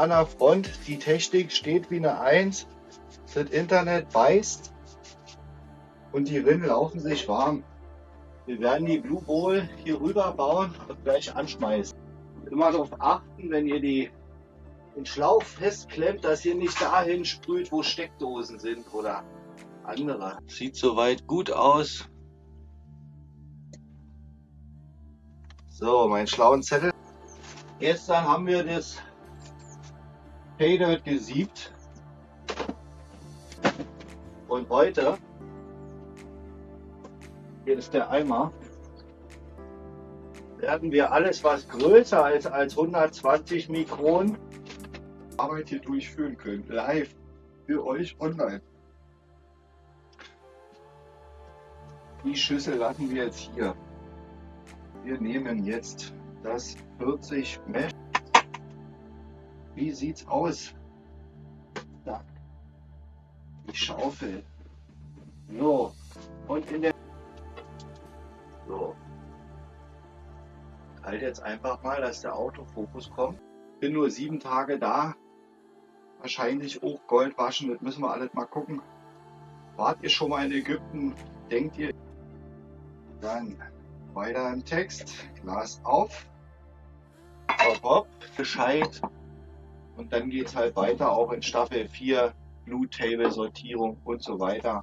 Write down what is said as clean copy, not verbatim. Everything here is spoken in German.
An der Front, die Technik steht wie eine Eins, das Internet beißt und die Rinnen laufen sich warm. Wir werden die Blue Bowl hier rüber bauen und gleich anschmeißen. Immer darauf achten, wenn ihr den Schlauch festklemmt, dass ihr nicht dahin sprüht, wo Steckdosen sind oder andere. Sieht soweit gut aus. So, mein schlauen Zettel. Gestern haben wir das Paydirt gesiebt und heute, hier ist der Eimer, werden wir alles, was größer ist als 120 Mikron, Arbeit hier durchführen können, live für euch online. Die Schüssel lassen wir jetzt hier. Wir nehmen jetzt das 40 Mesh. Wie sieht's aus? Da. Die Schaufel. So. Und in der. So. Ich halte jetzt einfach mal, dass der Autofokus kommt. Bin nur 7 Tage da. Wahrscheinlich auch Gold waschen. Das müssen wir alles mal gucken. Wart ihr schon mal in Ägypten? Denkt ihr? Dann weiter im Text. Glas auf. Hopp, hopp. Gescheit. Und dann geht es halt weiter, auch in Staffel 4, Blue Table Sortierung und so weiter.